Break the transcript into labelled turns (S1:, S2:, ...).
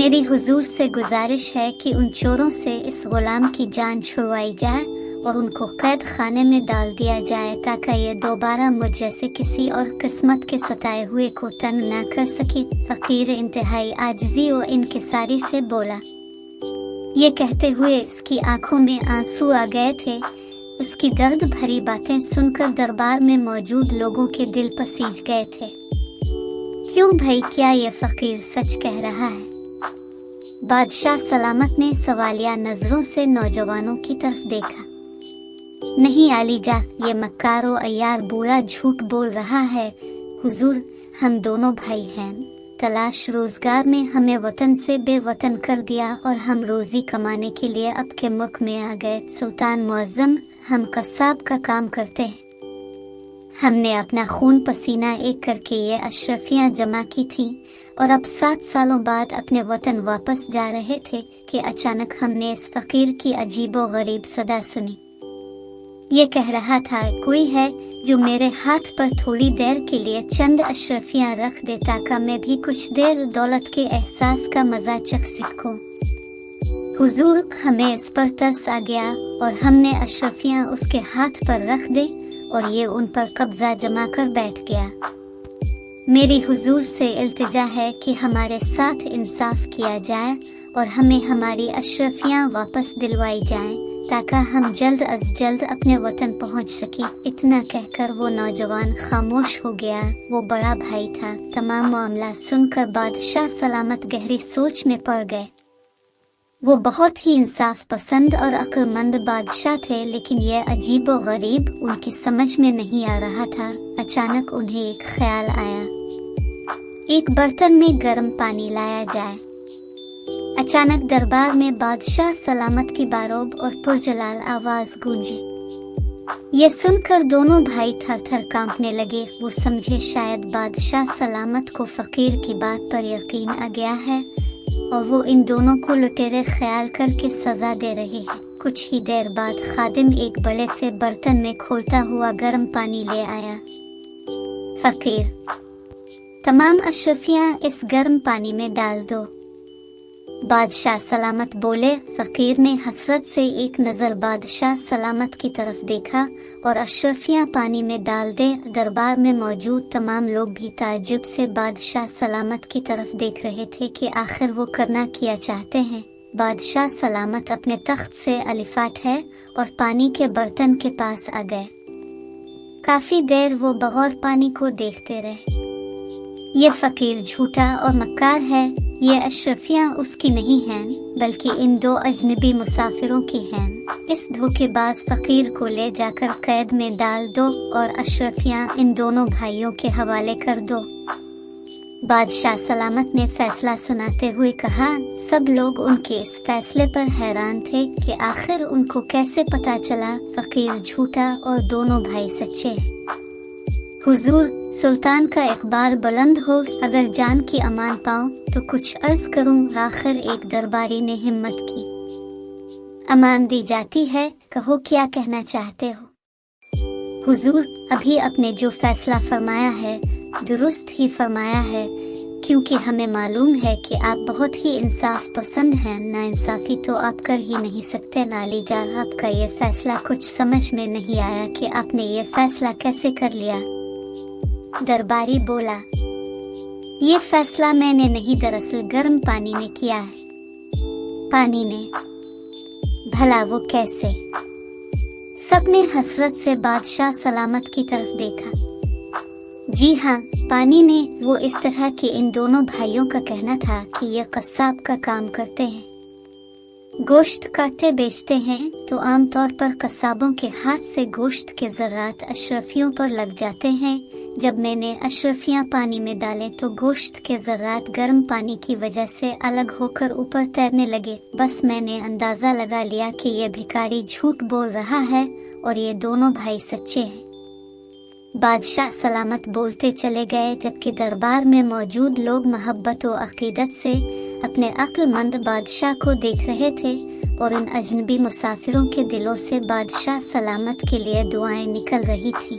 S1: मेरी हुजूर से गुजारिश है कि उन चोरों से इस गुलाम की जान छुड़वाई जाए और उनको कैद खाने में डाल दिया जाए ताकि ये दोबारा मुझ जैसे किसी और किस्मत के सताए हुए को तंग न कर सके। फकीर इंतहाई आजिज़ी और इनकिसारी से बोला। ये कहते हुए इसकी आंखों में आंसू आ गए थे। उसकी दर्द भरी बातें सुनकर दरबार में मौजूद लोगों के दिल पसीज गए थे। क्यों भाई, क्या ये फकीर सच कह रहा है? बादशाह सलामत ने सवालिया नजरों से नौजवानों की तरफ देखा। नहीं आलीजा, ये मक्कार और अय्यार बूढ़ा झूठ बोल रहा है। हुजूर, हम दोनों भाई हैं। तलाश रोजगार में हमें वतन से बेवतन कर दिया और हम रोजी कमाने के लिए अब के मुल्क में आ गए। सुल्तान मुअज्जम, हम कसाब का काम करते हैं। हमने अपना खून पसीना एक करके ये अशरफियाँ जमा की थी और अब 7 सालों बाद अपने वतन वापस जा रहे थे कि अचानक हमने इस फकीर की अजीबो गरीब सदा सुनी। ये कह रहा था, कोई है जो मेरे हाथ पर थोड़ी देर के लिए चंद अशरफियाँ रख दे ताकि मैं भी कुछ देर दौलत के एहसास का मजा चख सकूं। हुजूर, हमें इस पर तरस आ गया और हमने अशरफियाँ उसके हाथ पर रख दे और ये उन पर कब्जा जमा कर बैठ गया। मेरी हुजूर से इल्तिजा है कि हमारे साथ इंसाफ किया जाए और हमें हमारी अशरफियाँ वापस दिलवाई जाएं ताकि हम जल्द अज जल्द अपने वतन पहुंच सके। इतना कहकर वो नौजवान खामोश हो गया। वो बड़ा भाई था। तमाम मामला सुनकर बादशाह सलामत गहरी सोच में पड़ गए। वो बहुत ही इंसाफ पसंद और अक्लमंद बादशाह थे, लेकिन यह अजीब व गरीब उनकी समझ में नहीं आ रहा था। अचानक उन्हें एक ख्याल आया, एक बर्तन में गर्म पानी लाया जाए। अचानक दरबार में बादशाह सलामत की बारोब और पुरजलाल आवाज गूंजी। ये सुनकर दोनों भाई थर थर कांपने लगे। वो समझे शायद बादशाह सलामत को फकीर की बात पर यकीन आ गया है और वो इन दोनों को लुटेरे ख्याल करके सजा दे रहे हैं। कुछ ही देर बाद खादिम एक बड़े से बर्तन में खोलता हुआ गर्म पानी ले आया। फकीर, तमाम अशरफियाँ इस गर्म पानी में डाल दो। बादशाह सलामत बोले। फकीर ने हसरत से एक नज़र बादशाह सलामत की तरफ देखा और अशरफियाँ पानी में डाल दे। दरबार में मौजूद तमाम लोग भी ताज्जुब से बादशाह सलामत की तरफ देख रहे थे कि आखिर वो करना क्या चाहते हैं। बादशाह सलामत अपने तख्त से अलिफाट है और पानी के बर्तन के पास आ गए। काफी देर वो बगौर पानी को देखते रहे। ये फकीर झूठा और मक्कार है। ये अशरफियाँ उसकी नहीं हैं, बल्कि इन 2 अजनबी मुसाफिरों की हैं। इस धोखेबाज फकीर को ले जाकर कैद में डाल दो और अशरफियाँ इन दोनों भाइयों के हवाले कर दो। बादशाह सलामत ने फैसला सुनाते हुए कहा। सब लोग उनके इस फैसले पर हैरान थे कि आखिर उनको कैसे पता चला फकीर झूठा और दोनों भाई सच्चे। हुजूर, सुल्तान का इकबाल बुलंद हो, अगर जान की अमान पाऊं तो कुछ अर्ज करूं। आखिर एक दरबारी ने हिम्मत की। अमान दी जाती है, कहो क्या कहना चाहते हो? हुजूर, अभी आपने जो फैसला फरमाया है दुरुस्त ही फरमाया है, क्योंकि हमें मालूम है कि आप बहुत ही इंसाफ पसंद हैं। नाइंसाफी तो आप कर ही नहीं सकते। नालीजा, आपका ये फैसला कुछ समझ में नहीं आया कि आपने ये फैसला कैसे कर लिया। दरबारी बोला, ये फैसला मैंने नहीं, दरअसल गर्म पानी ने किया है। पानी ने? भला वो कैसे? सबने हसरत से बादशाह सलामत की तरफ देखा। जी हाँ, पानी ने। वो इस तरह कि इन दोनों भाइयों का कहना था कि ये कसाब का काम करते हैं, गोश्त काटते बेचते हैं, तो आमतौर पर कसाबों के हाथ से गोश्त के ज़रात अशरफियों पर लग जाते हैं। जब मैंने अशरफियाँ पानी में डाले तो गोश्त के ज़रात गर्म पानी की वजह से अलग होकर ऊपर तैरने लगे। बस मैंने अंदाज़ा लगा लिया कि ये भिखारी झूठ बोल रहा है और ये दोनों भाई सच्चे हैं। बादशाह सलामत बोलते चले गए, जबकि दरबार में मौजूद लोग मोहब्बत और अकीदत से अपने अक्लमंद बादशाह को देख रहे थे और इन अजनबी मुसाफिरों के दिलों से बादशाह सलामत के लिए दुआएं निकल रही थी।